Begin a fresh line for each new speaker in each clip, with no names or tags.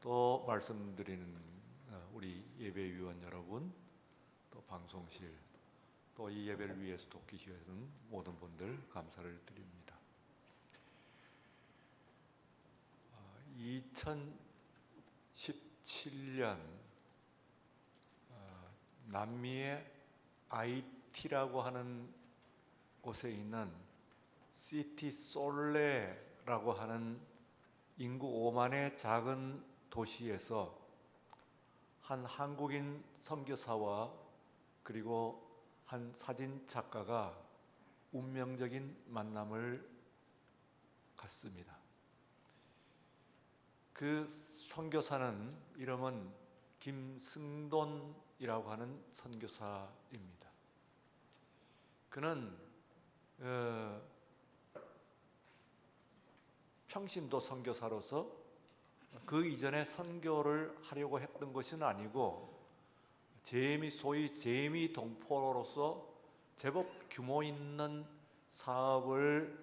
또 말씀드리는 우리 예배위원 여러분, 또 방송실, 또 이 예배를 위해서 돕기시는 모든 분들 감사를 드립니다. 2017년 남미의 아이티라고 하는 곳에 있는 시티 솔레라고 하는 인구 5만의 작은 도시에서 한 한국인 선교사와 그리고 한 사진 작가가 운명적인 만남을 갖습니다. 그 선교사는 이름은 김승돈이라고 하는 선교사입니다. 그는 평신도 선교사로서 그 이전에 선교를 하려고 했던 것은 아니고 소위 재미 동포로서 제법 규모 있는 사업을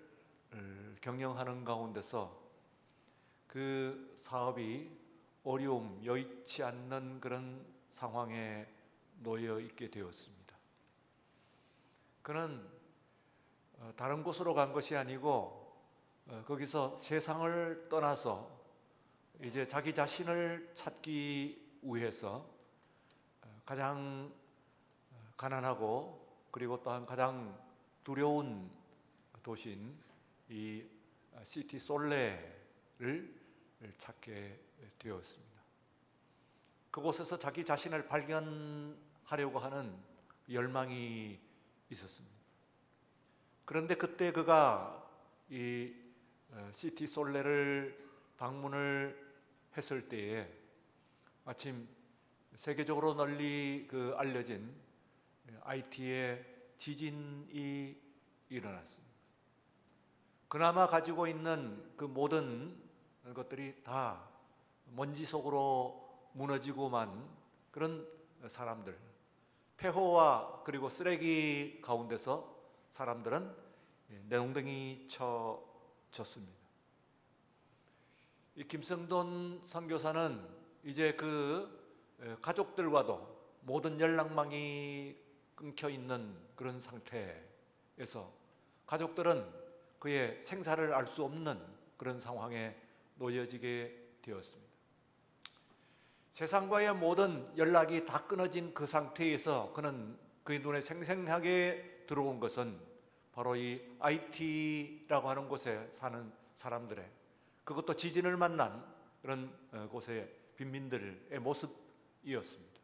경영하는 가운데서 그 사업이 어려움, 여의치 않는 그런 상황에 놓여 있게 되었습니다. 그는 다른 곳으로 간 것이 아니고 거기서 세상을 떠나서 이제 자기 자신을 찾기 위해서 가장 가난하고 그리고 또한 가장 두려운 도시인 이 시티 솔레를 찾게 되었습니다. 그곳에서 자기 자신을 발견하려고 하는 열망이 있었습니다. 그런데 그때 그가 이 시티 솔레를 방문을 했을 때에 마침 세계적으로 널리 알려진 아이티의 지진이 일어났습니다. 그나마 가지고 있는 그 모든 것들이 다 먼지 속으로 무너지고만 그런 사람들, 폐허와 그리고 쓰레기 가운데서 사람들은 내동댕이 쳐졌습니다. 이 김성돈 선교사는 이제 그 가족들과도 모든 연락망이 끊겨 있는 그런 상태에서 가족들은 그의 생사를 알 수 없는 그런 상황에 놓여지게 되었습니다. 세상과의 모든 연락이 다 끊어진 그 상태에서 그는 그의 눈에 생생하게 들어온 것은 바로 이 아이티라고 하는 곳에 사는 사람들의, 그것도 지진을 만난 그런 곳의 빈민들의 모습이었습니다.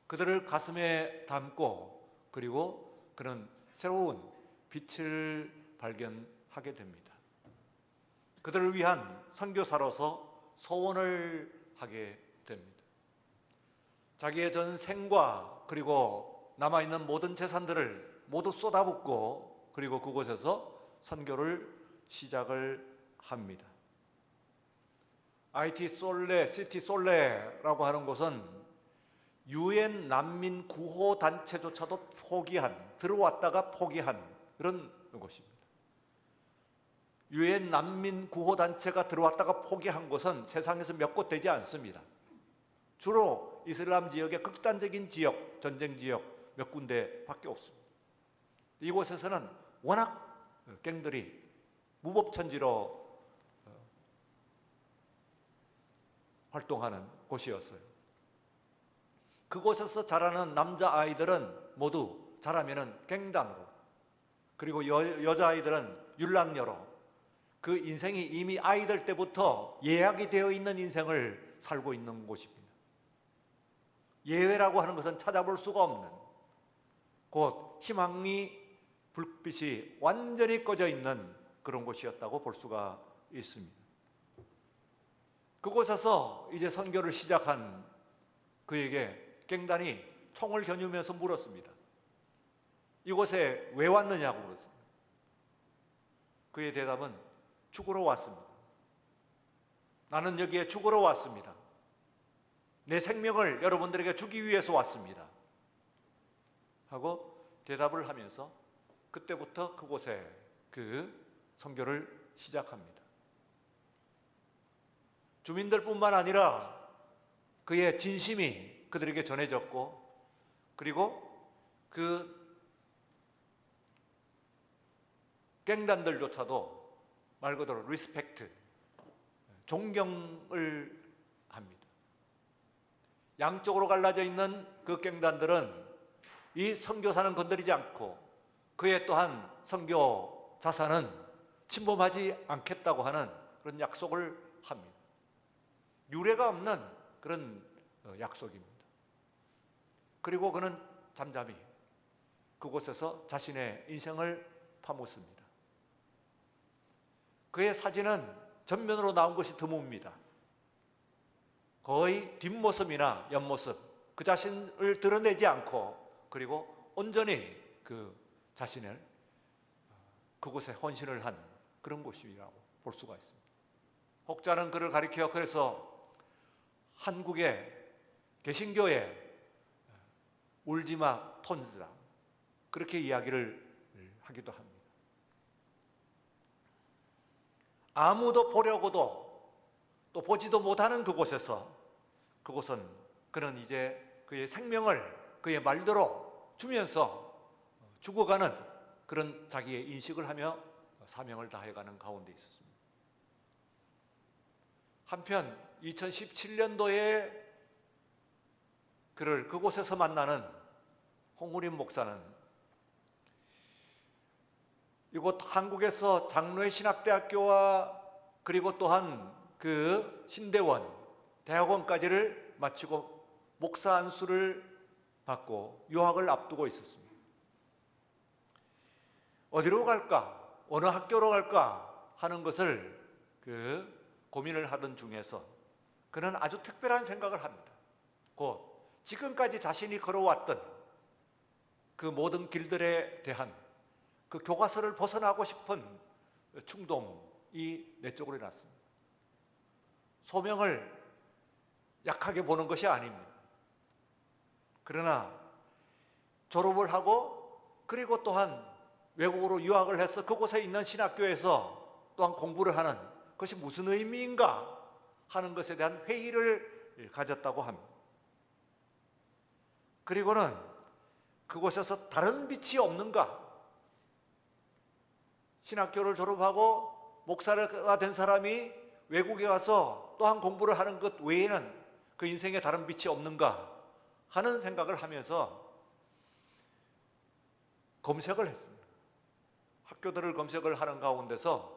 그들을 가슴에 담고 그리고 그는 새로운 빛을 발견하게 됩니다. 그들을 위한 선교사로서 소원을 하게 됩니다. 자기의 전 생과 그리고 남아있는 모든 재산들을 모두 쏟아붓고 그리고 그곳에서 선교를 시작을 합니다. 아이티 솔레, 시티 솔레라고 하는 곳은 유엔 난민 구호 단체조차도 포기한, 들어왔다가 포기한 그런 곳입니다. 유엔 난민 구호 단체가 들어왔다가 포기한 곳은 세상에서 몇 곳 되지 않습니다. 주로 이슬람 지역의 극단적인 지역, 전쟁 지역 몇 군데밖에 없습니다. 이곳에서는 워낙 갱들이 무법천지로 활동하는 곳이었어요. 그곳에서 자라는 남자아이들은 모두 자라면은 갱단으로, 그리고 여자아이들은 율랑녀로 그 인생이 이미 아이들 때부터 예약이 되어 있는 인생을 살고 있는 곳입니다. 예외라고 하는 것은 찾아볼 수가 없는, 곧 희망이 불빛이 완전히 꺼져 있는 그런 곳이었다고 볼 수가 있습니다. 그곳에서 이제 선교를 시작한 그에게 갱단이 총을 겨누면서 물었습니다. 이곳에 왜 왔느냐고 물었습니다. 그의 대답은 죽으러 왔습니다. 나는 여기에 죽으러 왔습니다. 내 생명을 여러분들에게 주기 위해서 왔습니다. 하고 대답을 하면서 그때부터 그곳에 그 선교를 시작합니다. 주민들뿐만 아니라 그의 진심이 그들에게 전해졌고, 그리고 그 갱단들조차도 말 그대로 리스펙트, 존경을 합니다. 양쪽으로 갈라져 있는 그 갱단들은 이 선교사는 건드리지 않고 그의 또한 선교 자산은 침범하지 않겠다고 하는 그런 약속을 합니다. 유례가 없는 그런 약속입니다. 그리고 그는 잠잠히 그곳에서 자신의 인생을 파묻습니다. 그의 사진은 전면으로 나온 것이 드뭅니다. 거의 뒷모습이나 옆모습, 그 자신을 드러내지 않고, 그리고 온전히 그 자신을 그곳에 헌신을 한 그런 곳이라고 볼 수가 있습니다. 혹자는 그를 가리켜 그래서 한국의 개신교의 울지마 톤즈다, 그렇게 이야기를 하기도 합니다. 아무도 보려고도 또 보지도 못하는 그곳은 그는 이제 그의 생명을 그의 말대로 주면서 죽어가는 그런 자기의 인식을 하며 사명을 다해가는 가운데 있었습니다. 한편 2017년도에 그를 그곳에서 만나는 홍우림 목사는 이곳 한국에서 장로의 신학대학교와 그리고 또한 그 신대원, 대학원까지를 마치고 목사 안수를 받고 유학을 앞두고 있었습니다. 어디로 갈까? 어느 학교로 갈까? 하는 것을 고민을 하던 중에서 그는 아주 특별한 생각을 합니다. 곧 지금까지 자신이 걸어왔던 그 모든 길들에 대한 그 교과서를 벗어나고 싶은 충동이 내적으로 났습니다. 소명을 약하게 보는 것이 아닙니다. 그러나 졸업을 하고 그리고 또한 외국으로 유학을 해서 그곳에 있는 신학교에서 또한 공부를 하는 것이 무슨 의미인가 하는 것에 대한 회의를 가졌다고 합니다. 그리고는 그곳에서 다른 빛이 없는가? 신학교를 졸업하고 목사가 된 사람이 외국에 가서 또한 공부를 하는 것 외에는 그 인생에 다른 빛이 없는가 하는 생각을 하면서 검색을 했습니다. 학교들을 검색을 하는 가운데서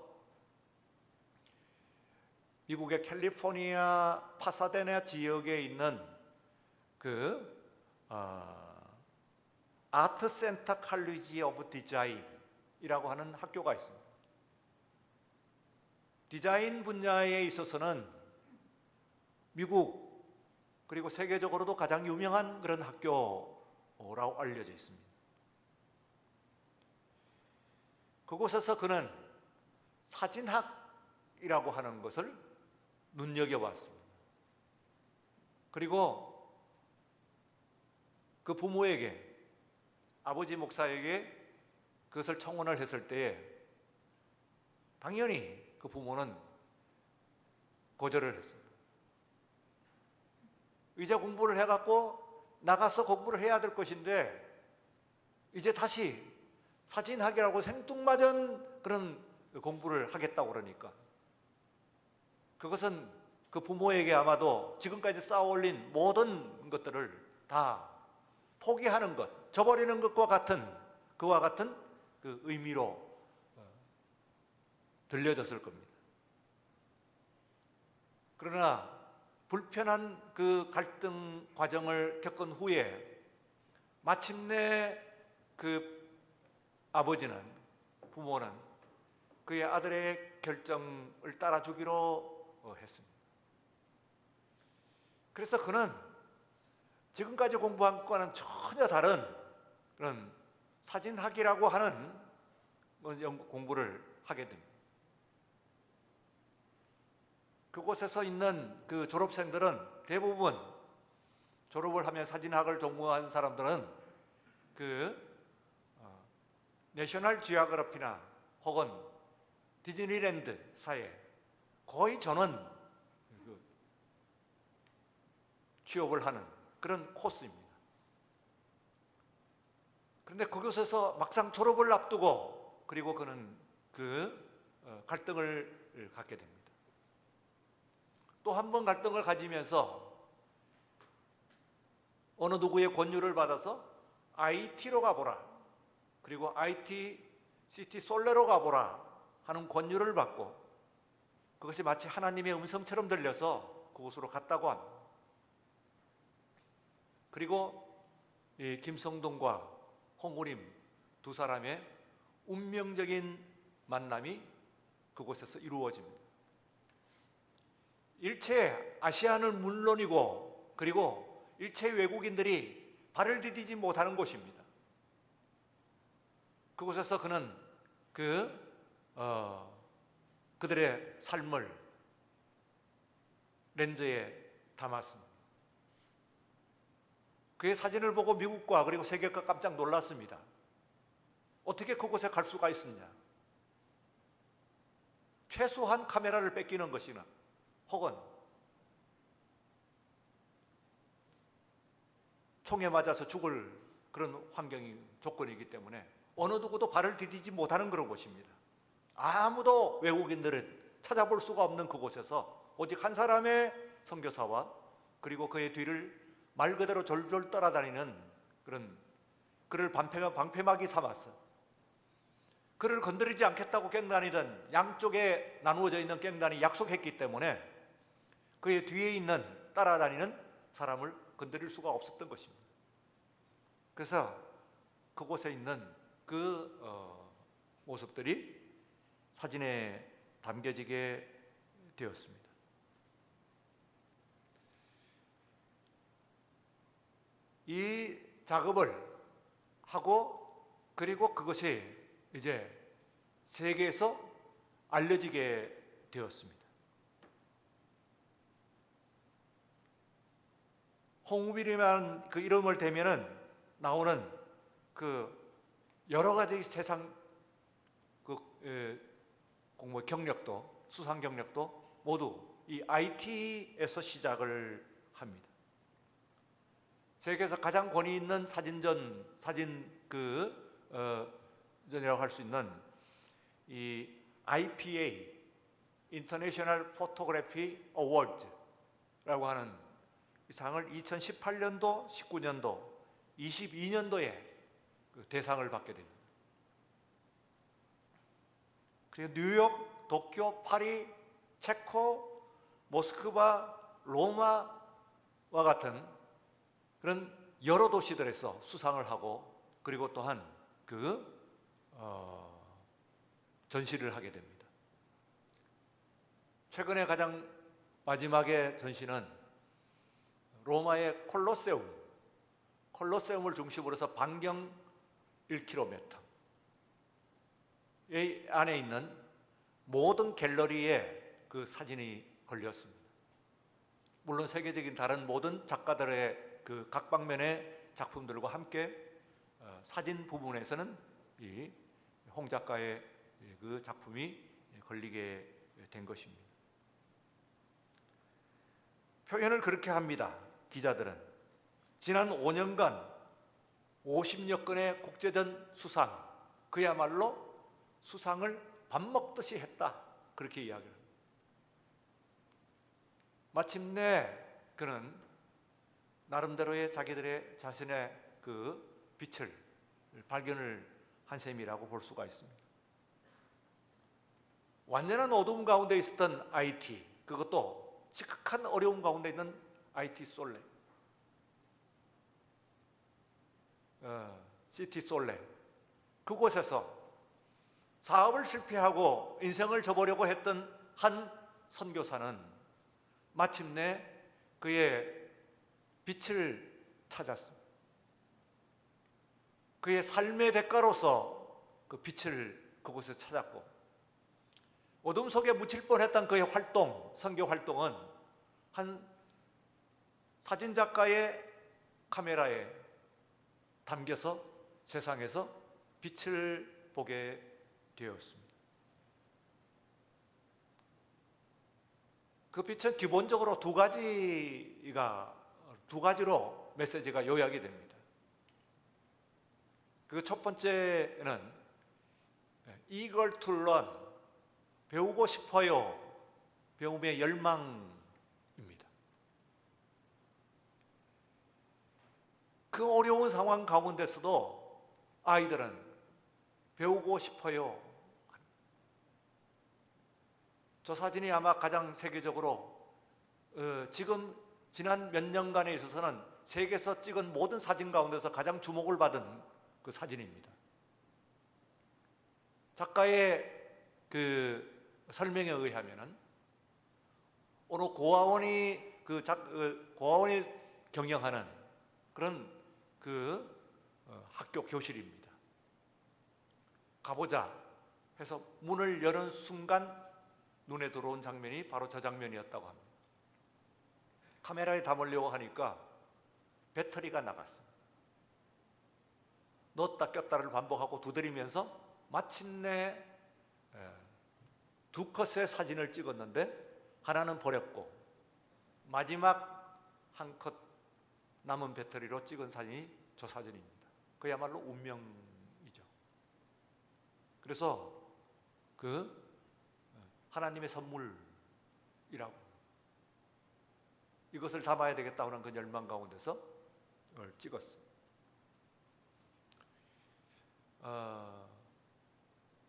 미국의 캘리포니아 파사데나 지역에 있는 아트 센터 칼리지 오브 디자인이라고 하는 학교가 있습니다. 디자인 분야에 있어서는 미국 그리고 세계적으로도 가장 유명한 그런 학교라고 알려져 있습니다. 그곳에서 그는 사진학이라고 하는 것을 눈여겨봤습니다. 그리고 그 부모에게, 아버지 목사에게 그것을 청원을 했을 때에 당연히 그 부모는 거절을 했습니다. 이제 공부를 해갖고 나가서 공부를 해야 될 것인데 이제 다시 사진학이라고 생뚱맞은 그런 공부를 하겠다고 그러니까 그것은 그 부모에게 아마도 지금까지 쌓아올린 모든 것들을 다 포기하는 것, 저버리는 것과 같은 그와 같은 그 의미로 들려졌을 겁니다. 그러나 불편한 그 갈등 과정을 겪은 후에 마침내 그 아버지는, 부모는 그의 아들의 결정을 따라주기로 했습니다. 그래서 그는 지금까지 공부한 것과는 전혀 다른 그런 사진학이라고 하는 공부를 하게 됩니다. 그곳에서 있는 그 졸업생들은 대부분 졸업을 하면 사진학을 전공한 사람들은 내셔널 지오그래피나 혹은 디즈니랜드 사이에 거의 전원 취업을 하는 그런 코스입니다. 그런데 그곳에서 막상 졸업을 앞두고 그리고 그는 갈등을 갖게 됩니다. 또 한 번 갈등을 가지면서 어느 누구의 권유를 받아서 IT로 가보라, 그리고 IT 시티 솔레로 가보라 하는 권유를 받고 그것이 마치 하나님의 음성처럼 들려서 그곳으로 갔다고 합니다. 그리고 이 김성동과 홍우림 두 사람의 운명적인 만남이 그곳에서 이루어집니다. 일체 아시아는 물론이고 그리고 일체 외국인들이 발을 디디지 못하는 곳입니다. 그곳에서 그는 그들의 삶을 렌즈에 담았습니다. 그의 사진을 보고 미국과 그리고 세계가 깜짝 놀랐습니다. 어떻게 그곳에 갈 수가 있었냐? 최소한 카메라를 뺏기는 것이나 혹은 총에 맞아서 죽을 그런 조건이기 때문에 어느 누구도 발을 디디지 못하는 그런 곳입니다. 아무도 외국인들은 찾아볼 수가 없는 그곳에서 오직 한 사람의 선교사와 그리고 그의 뒤를 말 그대로 졸졸 따라다니는 그를 방패막이 삼았어. 그를 건드리지 않겠다고 갱단이던 양쪽에 나누어져 있는 갱단이 약속했기 때문에 그의 뒤에 따라다니는 사람을 건드릴 수가 없었던 것입니다. 그래서 그곳에 있는 모습들이 사진에 담겨지게 되었습니다. 이 작업을 하고 그리고 그것이 이제 세계에서 알려지게 되었습니다. 홍우빌이라는 그 이름을 대면은 나오는 여러 가지 세상 공부 경력도 수상 경력도 모두 이 IT에서 시작을 합니다. 세계에서 가장 권위 있는 사진전이라고 할 수 있는 이 IPA International Photography Awards라고 하는 이 상을 2018년도, 19년도, 22년도에 대상을 받게 됩니다. 그리고 뉴욕, 도쿄, 파리, 체코, 모스크바, 로마와 같은 그런 여러 도시들에서 수상을 하고 그리고 또한 전시를 하게 됩니다. 최근에 가장 마지막의 전시는 로마의 콜로세움을 중심으로 해서 반경 1km 이 안에 있는 모든 갤러리에 그 사진이 걸렸습니다. 물론 세계적인 다른 모든 작가들의 그 각 방면의 작품들과 함께 사진 부분에서는 이 홍 작가의 그 작품이 걸리게 된 것입니다. 표현을 그렇게 합니다. 기자들은 지난 5년간 50여 건의 국제전 수상, 그야말로 수상을 밥 먹듯이 했다, 그렇게 이야기를 합니다. 마침내 그는 나름대로의 자신의 그 빛을 발견을 한 셈이라고 볼 수가 있습니다. 완전한 어두움 가운데 있었던 IT, 그것도 지극한 어려움 가운데 있는 IT 솔레, 시티 솔레, 그곳에서 사업을 실패하고 인생을 저버려고 했던 한 선교사는 마침내 그의 빛을 찾았습니다. 그의 삶의 대가로서 그 빛을 그곳에 찾았고, 어둠 속에 묻힐 뻔했던 그의 선교 활동은 한 사진작가의 카메라에 담겨서 세상에서 빛을 보게 되었습니다. 그 빛은 기본적으로 두 두 가지로 메시지가 요약이 됩니다. 그 첫 번째는 eager to learn, 배우고 싶어요. 배움의 열망입니다. 그 어려운 상황 가운데서도 아이들은 배우고 싶어요. 저 사진이 아마 가장 세계적으로 지금 지난 몇 년간에 있어서는 세계에서 찍은 모든 사진 가운데서 가장 주목을 받은 그 사진입니다. 작가의 그 설명에 의하면은 어느 고아원이 고아원이 경영하는 그런 학교 교실입니다. 가보자 해서 문을 여는 순간 눈에 들어온 장면이 바로 저 장면이었다고 합니다. 카메라에 담으려고 하니까 배터리가 나갔습니다. 넣었다 꼈다를 반복하고 두드리면서 마침내 두 컷의 사진을 찍었는데 하나는 버렸고 마지막 한 컷 남은 배터리로 찍은 사진이 저 사진입니다. 그야말로 운명이죠. 그래서 하나님의 선물이라고, 이것을 담아야 되겠다 하는 그 열망 가운데서 찍었어요.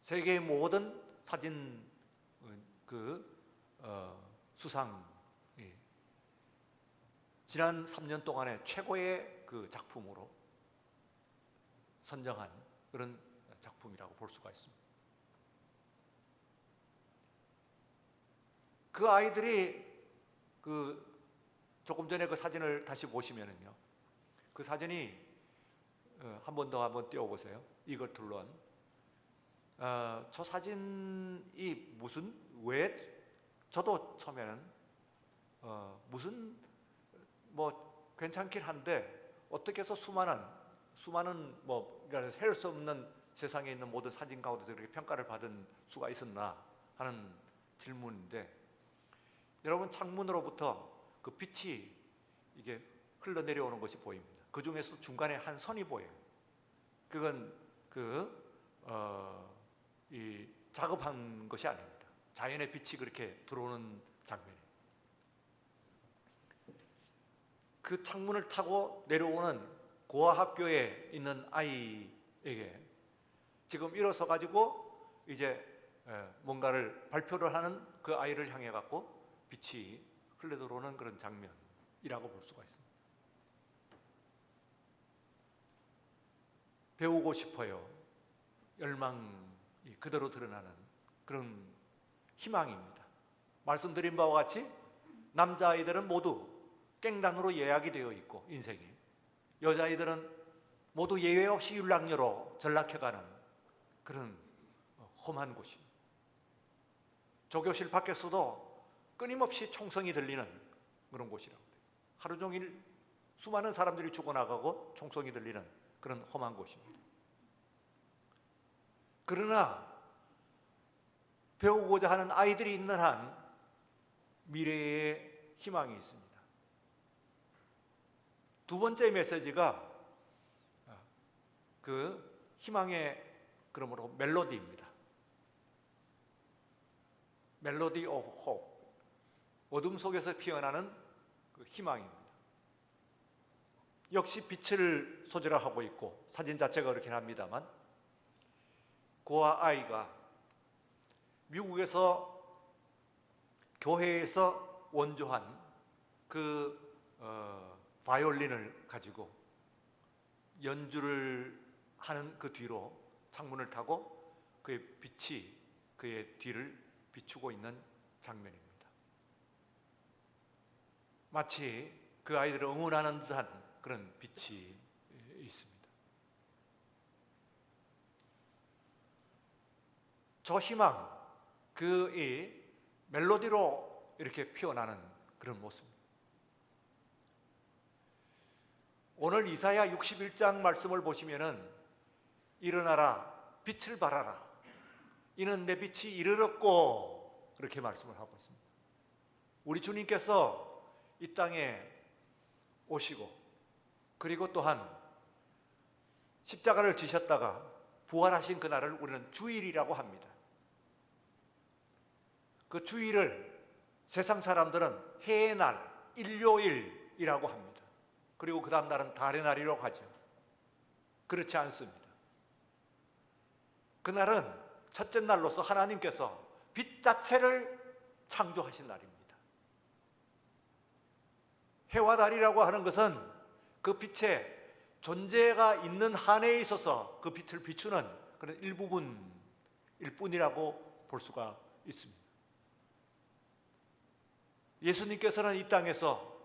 세계의 모든 사진 수상, 지난 3년 동안에 최고의 그 작품으로 선정한 그런 작품이라고 볼 수가 있습니다. 그 아이들이 조금 전에 그 사진을 다시 보시면은요, 그 사진이 한 번 더 한번 띄워보세요. 이걸 둘러한 저 사진이 왜 저도 처음에는 무슨 뭐 괜찮긴 한데 어떻게 해서 수많은 그러니까 셀 수 없는 세상에 있는 모든 사진 가운데서 그렇게 평가를 받은 수가 있었나 하는 질문인데, 여러분 창문으로부터 그 빛이 이게 흘러내려오는 것이 보입니다. 그 중에서 중간에 한 선이 보여요. 그건 이 작업한 것이 아닙니다. 자연의 빛이 그렇게 들어오는 장면이에요. 그 창문을 타고 내려오는 고아학교에 있는 아이에게 지금 일어서 가지고 이제 뭔가를 발표를 하는 그 아이를 향해 갖고 빛이 흘러 들어오는 그런 장면이라고 볼 수가 있습니다. 배우고 싶어요. 열망이 그대로 드러나는 그런 희망입니다. 말씀드린 바와 같이 남자아이들은 모두 깽단으로 예약이 되어 있고 인생이, 여자아이들은 모두 예외 없이 율락녀로 전락해가는 그런 험한 곳입니다. 조교실 밖에서도 끊임없이 총성이 들리는 그런 곳이라고 해요. 하루 종일 수많은 사람들이 죽어나가고 총성이 들리는 그런 험한 곳입니다. 그러나 배우고자 하는 아이들이 있는 한 미래의 희망이 있습니다. 두 번째 메시지가 그 희망의 그러므로 멜로디입니다. 멜로디 오브 호프, 어둠 속에서 피어나는 그 희망입니다. 역시 빛을 소재로 하고 있고 사진 자체가 그렇긴 합니다만, 고아 아이가 미국에서 교회에서 원조한 바이올린을 가지고 연주를 하는 그 뒤로 창문을 타고 그의 빛이 그의 뒤를 비추고 있는 장면입니다. 마치 그 아이들을 응원하는 듯한 그런 빛이 있습니다. 저 희망, 이 멜로디로 이렇게 피어나는 그런 모습입니다. 오늘 이사야 61장 말씀을 보시면은 일어나라, 빛을 발하라, 이는 내 빛이 이르렀고, 그렇게 말씀을 하고 있습니다. 우리 주님께서 이 땅에 오시고, 그리고 또한 십자가를 지셨다가 부활하신 그날을 우리는 주일이라고 합니다. 그 주일을 세상 사람들은 해의 날, 일요일이라고 합니다. 그리고 그 다음 날은 달의 날이라고 하죠. 그렇지 않습니다. 그날은 첫째 날로서 하나님께서 빛 자체를 창조하신 날입니다. 해와 달이라고 하는 것은 그 빛의 존재가 있는 한에 있어서 그 빛을 비추는 그런 일부분일 뿐이라고 볼 수가 있습니다. 예수님께서는 이 땅에서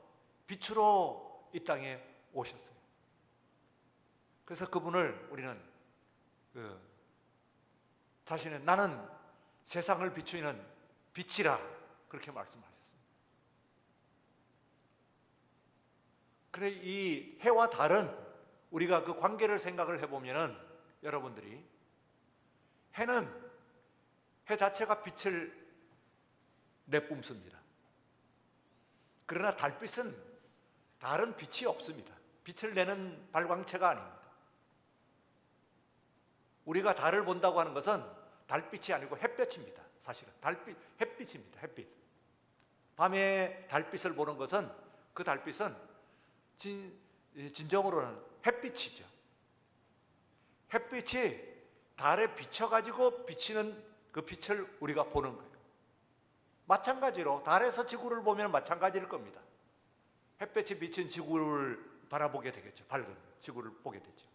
빛으로 이 땅에 오셨어요. 그래서 그분을 우리는 자신의 나는 세상을 비추는 빛이라 그렇게 말씀하셨습니다. 그래 이 해와 달은 우리가 그 관계를 생각을 해보면은 여러분들이 해는 해 자체가 빛을 내뿜습니다. 그러나 달빛은 다른 빛이 없습니다. 빛을 내는 발광체가 아닙니다. 우리가 달을 본다고 하는 것은 달빛이 아니고 햇볕입니다. 사실은 햇빛입니다. 햇빛. 밤에 달빛을 보는 것은 그 달빛은 진정으로는 햇빛이죠. 햇빛이 달에 비춰가지고 비치는 그 빛을 우리가 보는 거예요. 마찬가지로 달에서 지구를 보면 마찬가지일 겁니다. 햇볕이 비친 지구를 바라보게 되겠죠. 밝은 지구를 보게 되죠.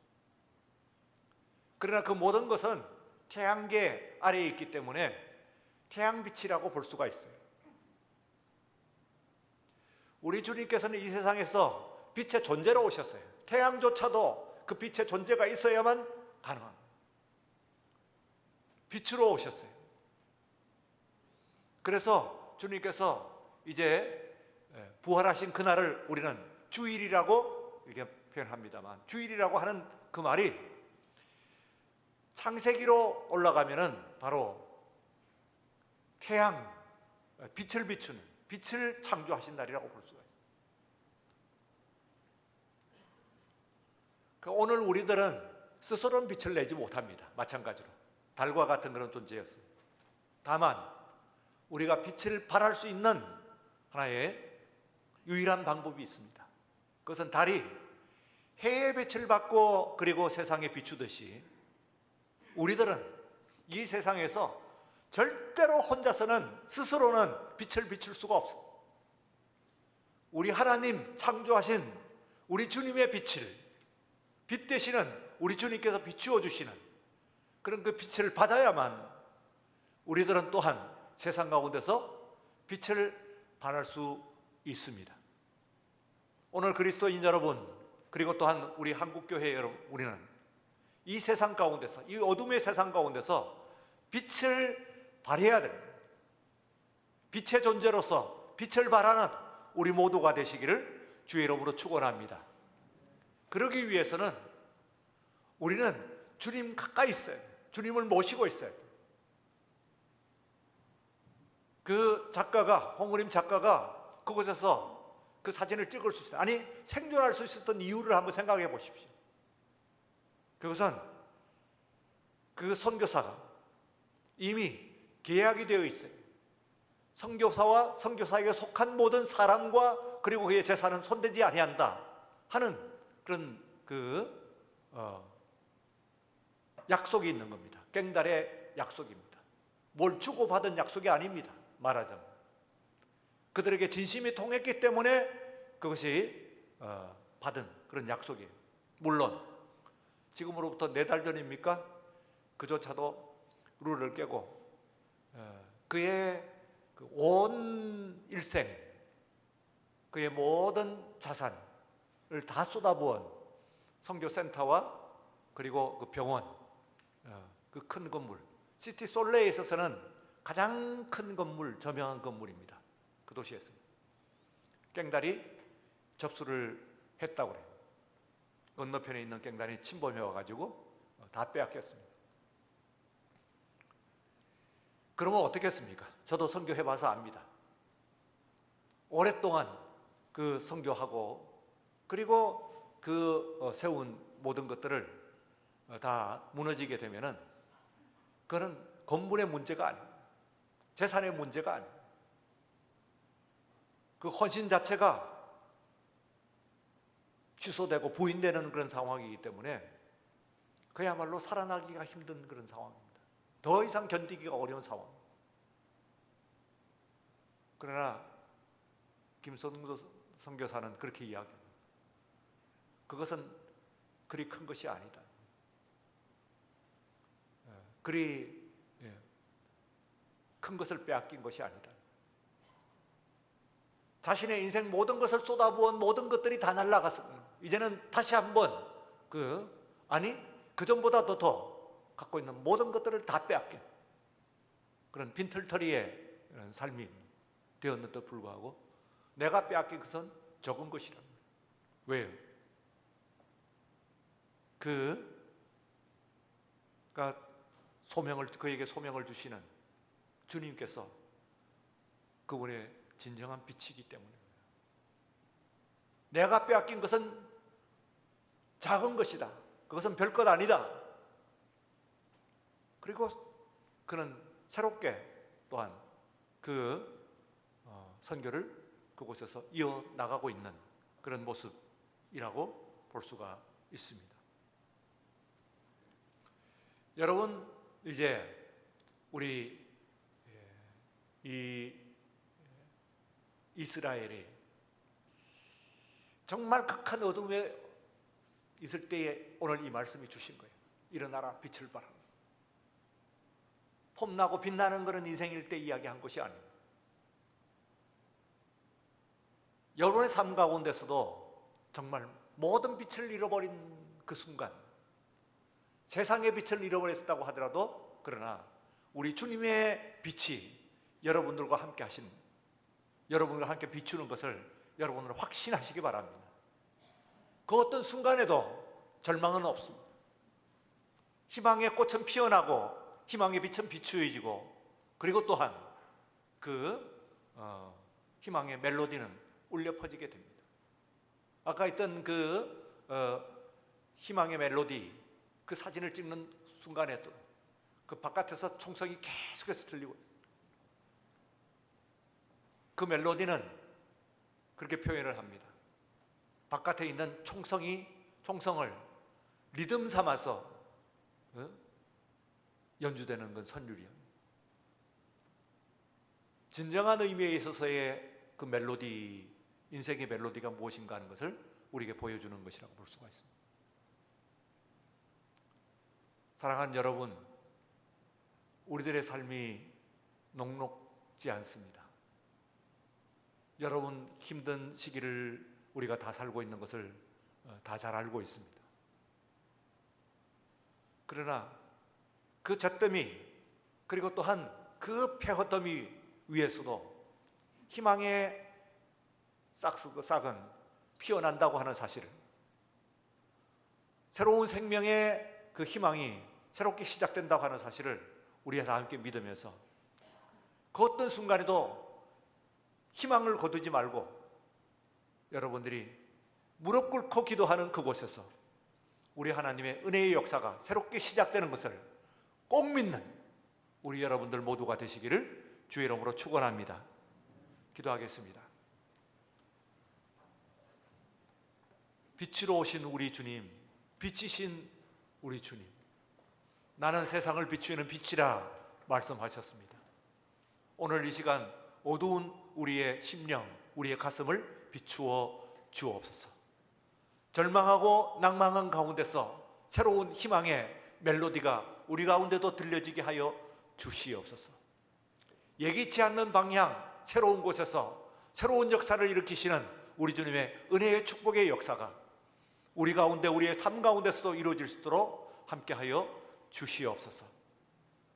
그러나 그 모든 것은 태양계 아래에 있기 때문에 태양빛이라고 볼 수가 있어요. 우리 주님께서는 이 세상에서 빛의 존재로 오셨어요. 태양조차도 그 빛의 존재가 있어야만 가능합니다. 빛으로 오셨어요. 그래서 주님께서 이제 부활하신 그날을 우리는 주일이라고 이렇게 표현합니다만, 주일이라고 하는 그 말이 창세기로 올라가면은 바로 태양, 빛을 비추는, 빛을 창조하신 날이라고 볼 수가 있어요. 오늘 우리들은 스스로는 빛을 내지 못합니다. 마찬가지로 달과 같은 그런 존재였어요. 다만 우리가 빛을 발할 수 있는 하나의 유일한 방법이 있습니다. 그것은 달이 해의 빛을 받고 그리고 세상에 비추듯이 우리들은 이 세상에서 절대로 혼자서는 스스로는 빛을 비출 수가 없어요. 우리 하나님 창조하신 우리 주님의 빛을, 빛 되시는 우리 주님께서 비추어 주시는 그런 그 빛을 받아야만 우리들은 또한 세상 가운데서 빛을 발할 수 있습니다. 오늘 그리스도인 여러분, 그리고 또한 우리 한국교회 여러분, 우리는 이 세상 가운데서, 이 어둠의 세상 가운데서 빛을 발해야 됩니다. 빛의 존재로서 빛을 발하는 우리 모두가 되시기를 주의 이름으로 축원합니다. 그러기 위해서는 우리는 주님 가까이 있어요. 주님을 모시고 있어요. 그 작가가, 홍우림 작가가 그곳에서 그 사진을 찍을 수 있어요. 아니, 생존할 수 있었던 이유를 한번 생각해 보십시오. 그것은 그 선교사가 이미 계약이 되어 있어요. 선교사와 선교사에게 속한 모든 사람과 그리고 그의 재산은 손대지 아니한다 하는 그런 약속이 있는 겁니다. 깽달의 약속입니다. 뭘 주고받은 약속이 아닙니다. 말하자면 그들에게 진심이 통했기 때문에 그것이 받은 그런 약속이에요. 물론 지금으로부터 4달 전입니까? 그조차도 룰을 깨고 그의 온 일생, 그의 모든 자산을 다 쏟아부은 선교센터와 그리고 그 병원, 그 큰 건물, 시티 솔레에 있어서는 가장 큰 건물, 저명한 건물입니다. 그 도시에서 깽달이 접수를 했다고 그래요. 건너편에 있는 깽달이 침범해 와가지고 다 빼앗겼습니다. 그러면 어떻겠습니까? 저도 선교해봐서 압니다. 오랫동안 그 선교하고 그리고 세운 모든 것들을 다 무너지게 되면은 그거는 건물의 문제가 아닙니다. 재산의 문제가 아닙니다. 그 헌신 자체가 취소되고 부인되는 그런 상황이기 때문에 그야말로 살아나기가 힘든 그런 상황입니다. 더 이상 견디기가 어려운 상황. 그러나 김성도 선교사는 그렇게 이야기합니다. 그것은 그리 큰 것이 아니다. 그리 큰 것을 빼앗긴 것이 아니다. 자신의 인생 모든 것을 쏟아부은 모든 것들이 다 날아갔습니다. 이제는 다시 한번 그 전보다 더 갖고 있는 모든 것들을 다 빼앗긴 그런 빈털터리의 그런 삶이 되었는데도 불구하고 내가 빼앗긴 것은 적은 것이랍니다. 왜요? 그에게 소명을 주시는 주님께서 그분의 진정한 빛이기 때문에 내가 빼앗긴 것은 작은 것이다. 그것은 별것 아니다. 그리고 그는 새롭게 또한 선교를 그곳에서 이어나가고 있는 그런 모습이라고 볼 수가 있습니다. 여러분, 이제 우리 이 이스라엘이 정말 극한 어둠에 있을 때에 오늘 이 말씀이 주신 거예요. 일어나라, 빛을 발하라. 폼나고 빛나는 그런 인생일 때 이야기한 것이 아닙니다. 여러분의 삶 가운데서도 정말 모든 빛을 잃어버린 그 순간, 세상의 빛을 잃어버렸다고 하더라도 그러나 우리 주님의 빛이 여러분들과 함께 하신, 여러분과 함께 비추는 것을 여러분은 확신하시기 바랍니다. 그 어떤 순간에도 절망은 없습니다. 희망의 꽃은 피어나고 희망의 빛은 비추어지고, 그리고 또한 희망의 멜로디는 울려 퍼지게 됩니다. 아까 있던 희망의 멜로디, 그 사진을 찍는 순간에도 그 바깥에서 총성이 계속해서 들리고, 그 멜로디는 그렇게 표현을 합니다. 바깥에 있는 총성을 리듬 삼아서 연주되는 건 선율이야. 진정한 의미에 있어서의 그 멜로디, 인생의 멜로디가 무엇인가 하는 것을 우리에게 보여주는 것이라고 볼 수가 있습니다. 사랑하는 여러분, 우리들의 삶이 녹록지 않습니다. 여러분 힘든 시기를 우리가 다 살고 있는 것을 다 잘 알고 있습니다. 그러나 그 잿더미, 그리고 또한 그 폐허더미 위에서도 희망의 싹은 피어난다고 하는 사실을, 새로운 생명의 그 희망이 새롭게 시작된다고 하는 사실을 우리가 다 함께 믿으면서 그 어떤 순간에도 희망을 거두지 말고 여러분들이 무릎 꿇고 기도하는 그곳에서 우리 하나님의 은혜의 역사가 새롭게 시작되는 것을 꼭 믿는 우리 여러분들 모두가 되시기를 주의 이름으로 축원합니다. 기도하겠습니다. 빛으로 오신 우리 주님, 빛이신 우리 주님, 나는 세상을 비추는 빛이라 말씀하셨습니다. 오늘 이 시간 어두운 우리의 심령, 우리의 가슴을 비추어 주옵소서. 절망하고 낭망한 가운데서 새로운 희망의 멜로디가 우리 가운데도 들려지게 하여 주시옵소서. 예기치 않는 방향, 새로운 곳에서 새로운 역사를 일으키시는 우리 주님의 은혜의 축복의 역사가 우리 가운데, 우리의 삶 가운데서도 이루어질 수 있도록 함께하여 주시옵소서.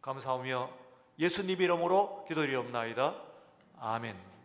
감사하며 예수님 이름으로 기도드리옵나이다. 아멘.